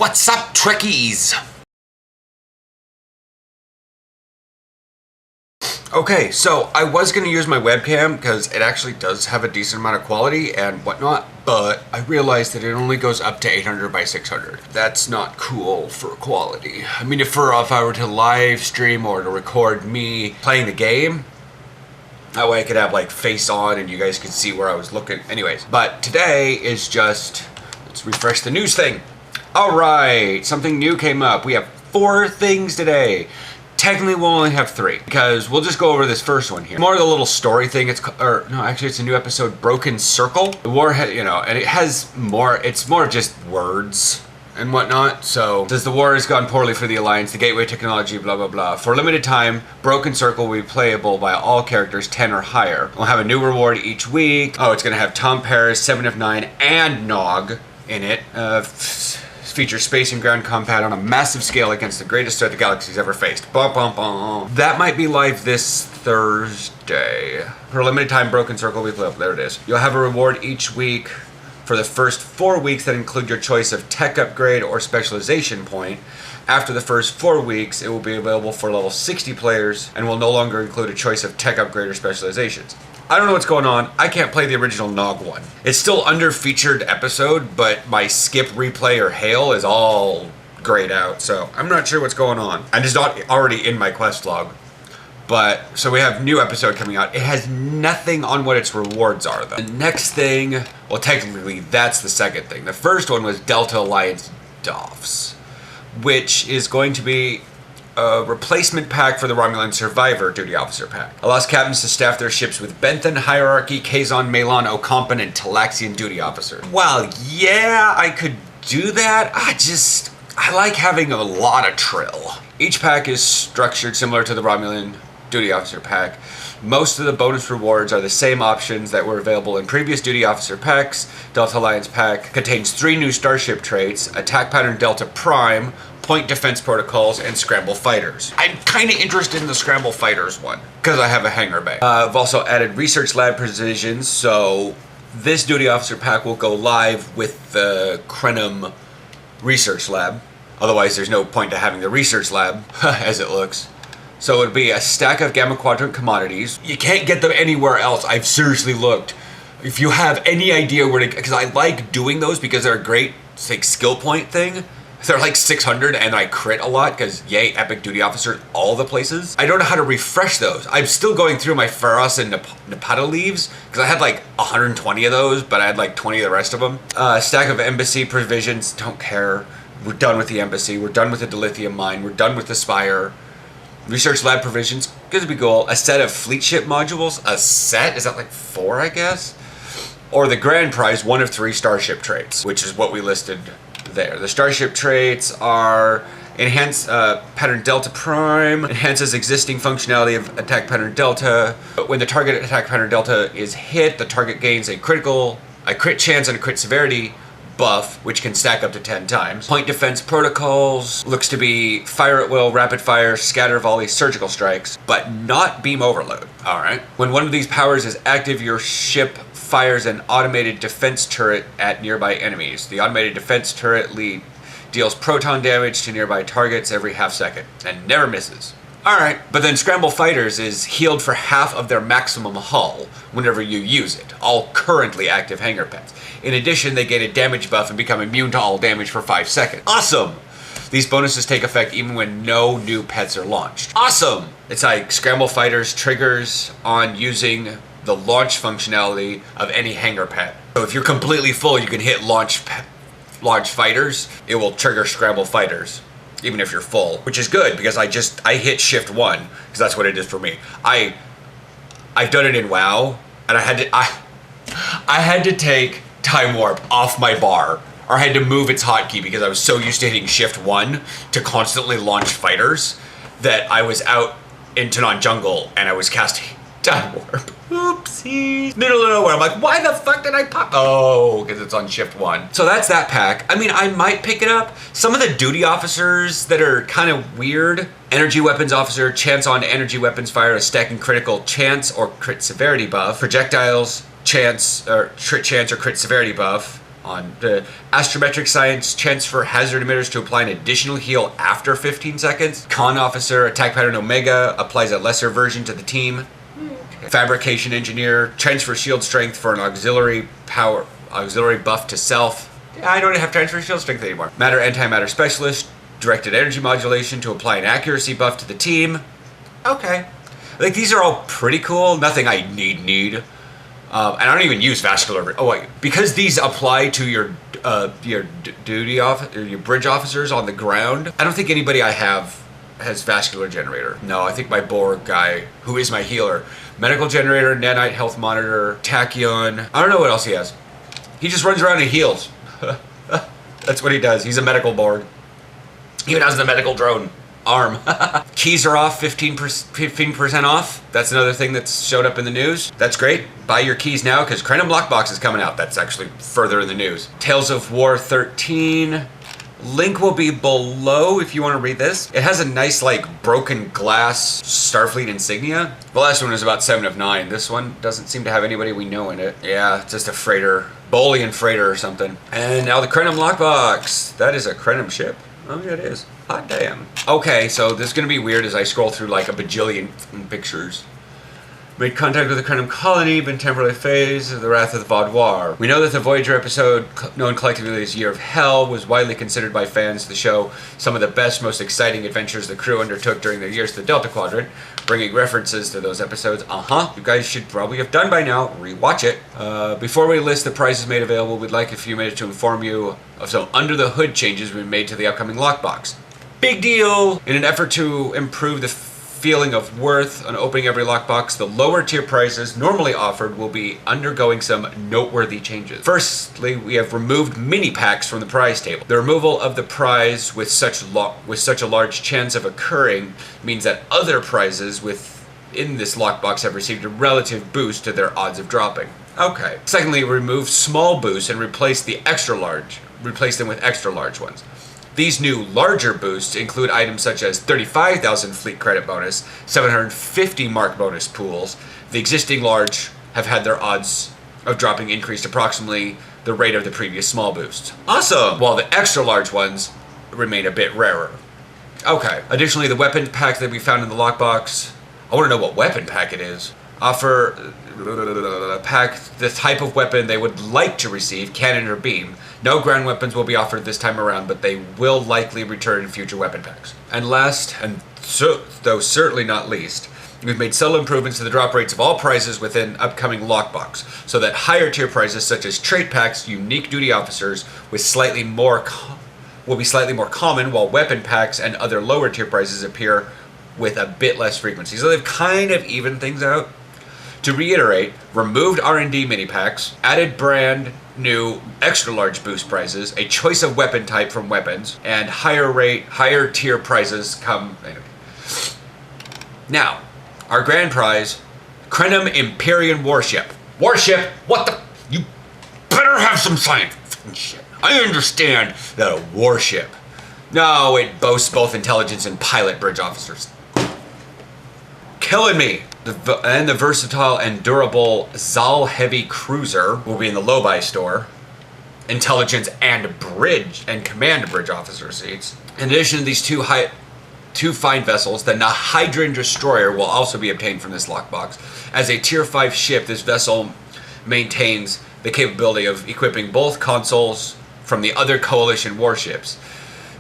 What's up, Trekkies? Okay, so I was going to use my webcam because it actually does have a decent amount of quality and whatnot, but I realized that it only goes up to 800 by 600. That's not cool for quality. I mean, if I were to live stream or to record me playing the game, that way I could have like face on and you guys could see where I was looking. Anyways, but today is just, let's refresh the news thing. All right, something new came up. We have 4 things today. Technically, we'll only have 3 because we'll just go over this first one here. More of the little story thing. It's a new episode, Broken Circle. The war, and it has more. It's more just words and whatnot. So, says the war has gone poorly for the Alliance. The Gateway technology, blah blah blah. For a limited time, Broken Circle will be playable by all characters 10 or higher. We'll have a new reward each week. Oh, it's gonna have Tom Paris, 7 of 9, and Nog in it. Features space and ground combat on a massive scale against the greatest threat the galaxy's ever faced. Bum, bum, bum. That might be live this Thursday. For a limited time, Broken Circle will be playable. There it is. You'll have a reward each week for the first 4 weeks that include your choice of tech upgrade or specialization point. After the first 4 weeks, it will be available for level 60 players and will no longer include a choice of tech upgrade or specializations. I don't know what's going on. I can't play the original Nog one. It's still under featured episode, but my skip, replay, or hail is all grayed out, so I'm not sure what's going on. And it's not already in my quest log. But, so we have new episode coming out. It has nothing on what its rewards are, though. The next thing, well, technically, that's the second thing. The first one was Delta Alliance DOFs, which is going to be a replacement pack for the Romulan Survivor Duty Officer pack. Allows captains to staff their ships with Benthan, Hierarchy, Kazon, Malon, Ocampan, and Talaxian Duty Officer. Well, yeah, I could do that. I like having a lot of trill. Each pack is structured similar to the Romulan Duty Officer pack. Most of the bonus rewards are the same options that were available in previous Duty Officer packs. Delta Alliance pack contains 3 new starship traits: Attack Pattern Delta Prime, Point Defense Protocols, and Scramble Fighters. I'm kind of interested in the Scramble Fighters one because I have a hangar bay. I've also added Research Lab provisions, so this Duty Officer pack will go live with the Krenim Research Lab. Otherwise, there's no point to having the Research Lab, as it looks. So it would be a stack of Gamma Quadrant commodities. You can't get them anywhere else. I've seriously looked. If you have any idea where to, because I like doing those because they're a great, like, skill point thing. They're like 600 and I crit a lot because yay, Epic Duty Officer, all the places. I don't know how to refresh those. I'm still going through my Pharos and Nepata leaves because I had like 120 of those, but I had like 20 of the rest of them. Stack of Embassy provisions, don't care. We're done with the Embassy. We're done with the Dilithium Mine. We're done with the Spire. Research Lab provisions, gonna be cool. A set of Fleet Ship modules. A set? Is that like 4, I guess? Or the grand prize, 1 of 3 Starship traits, which is what we listed there. The Starship traits are enhance Pattern Delta Prime, enhances existing functionality of Attack Pattern Delta. When the target Attack Pattern Delta is hit, the target gains a crit chance and a crit severity buff, which can stack up to 10 times. Point Defense Protocols looks to be Fire at Will, Rapid Fire, Scatter Volley, Surgical Strikes, but not Beam Overload. Alright. When one of these powers is active, your ship fires an automated defense turret at nearby enemies. The automated defense turret deals proton damage to nearby targets every half second and never misses. Alright, but then Scramble Fighters is healed for half of their maximum hull whenever you use it, all currently active hangar pets. In addition, they gain a damage buff and become immune to all damage for 5 seconds. Awesome! These bonuses take effect even when no new pets are launched. Awesome! It's like Scramble Fighters triggers on using the launch functionality of any hangar pet. So if you're completely full, you can hit launch fighters. It will trigger Scramble Fighters, even if you're full, which is good because I hit shift 1 because that's what it is for me. I've done it in WoW, and I had to take Time Warp off my bar, or I had to move its hotkey because I was so used to hitting shift 1 to constantly launch fighters that I was out in Tanan Jungle and I was casting Time Warp. Oopsies. Middle of nowhere. I'm like, why the fuck did I pop? Oh, because it's on shift 1. So that's that pack. I mean, I might pick it up. Some of the duty officers that are kind of weird. Energy Weapons Officer, chance on energy weapons fire a stacking critical chance or crit severity buff. Projectiles, chance or crit severity buff. on the astrometric science, chance for hazard emitters to apply an additional heal after 15 seconds. Con officer, attack pattern Omega, applies a lesser version to the team. Fabrication engineer, transfer shield strength for an auxiliary buff to self. I don't have transfer shield strength anymore. Matter antimatter specialist, directed energy modulation to apply an accuracy buff to the team. Okay. Like, these are all pretty cool. Nothing I need. And I don't even use vascular. Oh wait, because these apply to your bridge officers on the ground. I don't think anybody I have has vascular generator. No, I think my Borg guy, who is my healer, medical generator, nanite health monitor, tachyon. I don't know what else he has. He just runs around and heals. That's what he does. He's a medical Borg. He even has the medical drone arm. Keys are off, 15% off. That's another thing that's showed up in the news. That's great. Buy your keys now because Crenum Lockbox is coming out. That's actually further in the news. Tales of War 13. Link will be below if you want to read this. It has a nice, like, broken glass Starfleet insignia. The last one was about 7 of 9. This one doesn't seem to have anybody we know in it. Yeah, it's just a freighter. Bolian freighter or something. And now the Crenum Lockbox. That is a Crenum ship. Oh, yeah, it is. Hot damn. Okay, so this is going to be weird as I scroll through like a bajillion pictures. Made contact with the Crenum colony, been temporarily phased of the Wrath of the Vaudoir. We know that the Voyager episode, known collectively as Year of Hell, was widely considered by fans of the show some of the best, most exciting adventures the crew undertook during their years to the Delta Quadrant, bringing references to those episodes. You guys should probably have done by now. Rewatch it. Before we list the prizes made available, we'd like a few minutes to inform you of some under-the-hood changes we've made to the upcoming lockbox. Big deal! In an effort to improve the feeling of worth on opening every lockbox, the lower tier prizes normally offered will be undergoing some noteworthy changes. Firstly, we have removed mini packs from the prize table. The removal of the prize with such a large chance of occurring means that other prizes within this lockbox have received a relative boost to their odds of dropping. Okay. Secondly, remove small boosts and replace them with extra large ones. These new larger boosts include items such as 35,000 fleet credit bonus, 750 mark bonus pools. The existing large have had their odds of dropping increased approximately the rate of the previous small boosts. Awesome! While the extra large ones remain a bit rarer. Okay. Additionally, the weapon pack that we found in the lockbox, I want to know what weapon pack it is. Offer pack the type of weapon they would like to receive, cannon or beam. No ground weapons will be offered this time around, but they will likely return in future weapon packs. And last, though certainly not least, we've made subtle improvements to the drop rates of all prizes within upcoming lockbox, so that higher tier prizes such as trait packs, unique duty officers, will be slightly more common, while weapon packs and other lower tier prizes appear with a bit less frequency. So they've kind of evened things out. To reiterate, removed R&D mini packs, added brand new extra large boost prizes, a choice of weapon type from weapons, and higher tier prizes come. Now, our grand prize, Crenum Imperium Warship. Warship? What the? You better have some science. Shit. I understand that a warship. No, it boasts both intelligence and pilot bridge officers. Killing me. The versatile and durable Zal Heavy Cruiser will be in the low-buy store. Intelligence and bridge and command bridge officer seats. In addition to these two fine vessels, the Nahydran Destroyer will also be obtained from this lockbox. As a Tier 5 ship, this vessel maintains the capability of equipping both consoles from the other Coalition warships.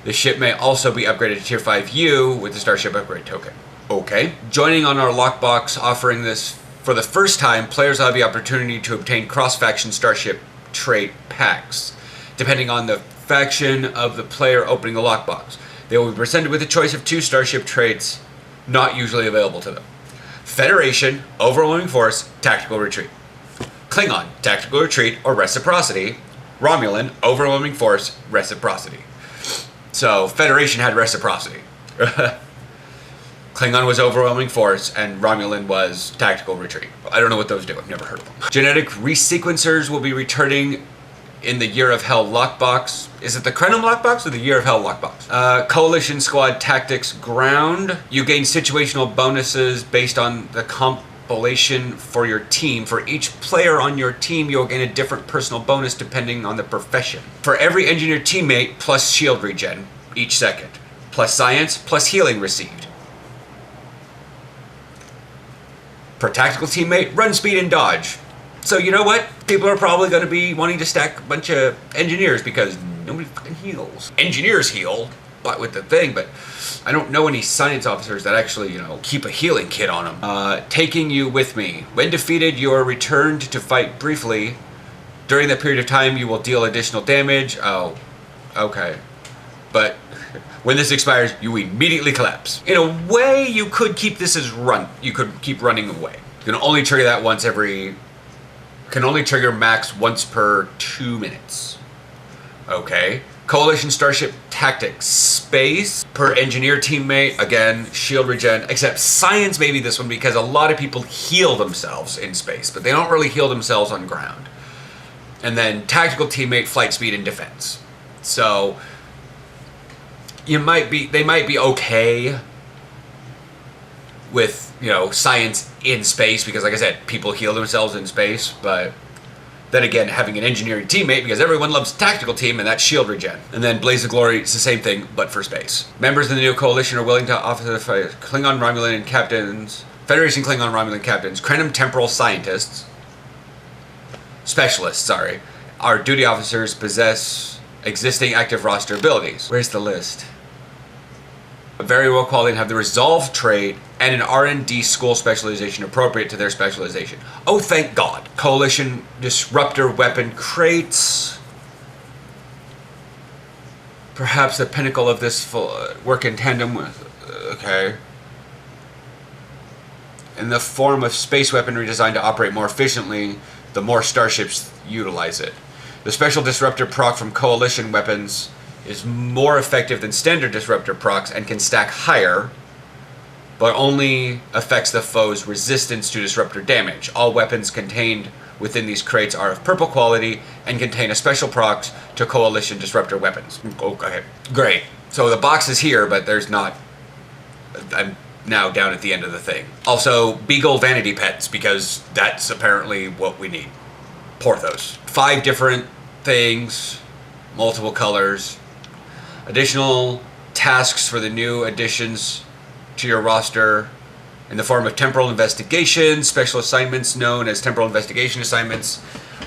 The ship may also be upgraded to Tier 5U with the Starship Upgrade token. Okay. Joining on our lockbox offering this for the first time, players will have the opportunity to obtain cross-faction Starship trait packs. Depending on the faction of the player opening the lockbox, they will be presented with a choice of 2 Starship traits not usually available to them. Federation, Overwhelming Force, Tactical Retreat. Klingon, Tactical Retreat or Reciprocity. Romulan, Overwhelming Force, Reciprocity. So, Federation had Reciprocity. Klingon was Overwhelming Force, and Romulan was Tactical Retreat. I don't know what those do. I've never heard of them. Genetic resequencers will be returning in the Year of Hell lockbox. Is it the Crenum lockbox or the Year of Hell lockbox? Coalition Squad Tactics Ground. You gain situational bonuses based on the collation for your team. For each player on your team, you'll gain a different personal bonus depending on the profession. For every engineer teammate, plus shield regen each second, plus science, plus healing received. For tactical teammate, run, speed, and dodge. So you know what? People are probably going to be wanting to stack a bunch of engineers because nobody fucking heals. Engineers heal, but with the thing, but I don't know any science officers that actually, keep a healing kit on them. Taking you with me. When defeated, you are returned to fight briefly. During that period of time, you will deal additional damage. Oh, okay. But when this expires, you immediately collapse. In a way, you could keep this as run. You could keep running away. You can only trigger that once every... Can only trigger max once per 2 minutes. Okay. Coalition Starship Tactics. Space per engineer teammate. Again, shield regen. Except science maybe this one because a lot of people heal themselves in space, but they don't really heal themselves on ground. And then tactical teammate, flight speed, and defense. So they might be okay with, science in space because, like I said, people heal themselves in space, but then again, having an engineering teammate because everyone loves tactical team and that's shield regen. And then Blaze of Glory is the same thing, but for space. Members of the new coalition are willing to offer the Klingon Romulan and captains, Federation Klingon Romulan captains, Krenim temporal scientists, specialists, our duty officers possess existing active roster abilities. Where's the list? Very well quality and have the resolve trait and an R&D school specialization appropriate to their specialization. Oh, thank God. Coalition disruptor weapon crates. Perhaps the pinnacle of this work in tandem with... okay. In the form of space weaponry designed to operate more efficiently, the more starships utilize it. The special disruptor proc from Coalition weapons is more effective than standard disruptor procs and can stack higher, but only affects the foe's resistance to disruptor damage. All weapons contained within these crates are of purple quality and contain a special procs to Coalition disruptor weapons. Okay, great. So the box is here, but there's not... I'm now down at the end of the thing. Also, Beagle vanity pets, because that's apparently what we need. Porthos. 5 different things, multiple colors. Additional tasks for the new additions to your roster in the form of temporal investigation. Special assignments known as temporal investigation assignments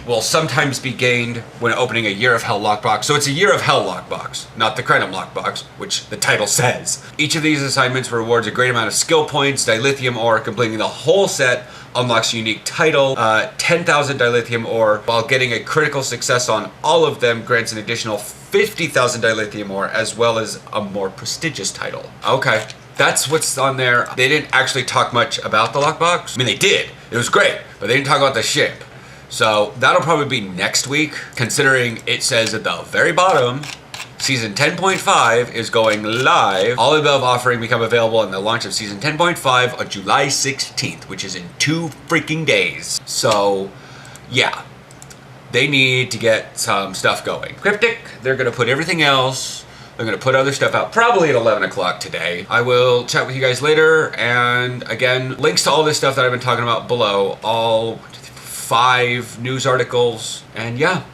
will sometimes be gained when opening a Year of Hell lockbox. So it's a Year of Hell lockbox, not the Krenim lockbox, which the title says. Each of these assignments rewards a great amount of skill points, dilithium ore. Completing the whole set unlocks a unique title, 10,000 dilithium ore, while getting a critical success on all of them grants an additional 50,000 dilithium ore, as well as a more prestigious title. Okay, that's what's on there. They didn't actually talk much about the lockbox. I mean, they did. It was great, but they didn't talk about the ship. So that'll probably be next week, considering it says at the very bottom, Season 10.5 is going live. All above offering become available in the launch of Season 10.5 on July 16th, which is in 2 freaking days. So, yeah. They need to get some stuff going. Cryptic, they're going to put everything else. They're going to put other stuff out probably at 11 o'clock today. I will chat with you guys later. And again, links to all this stuff that I've been talking about below. All 5 news articles. And yeah.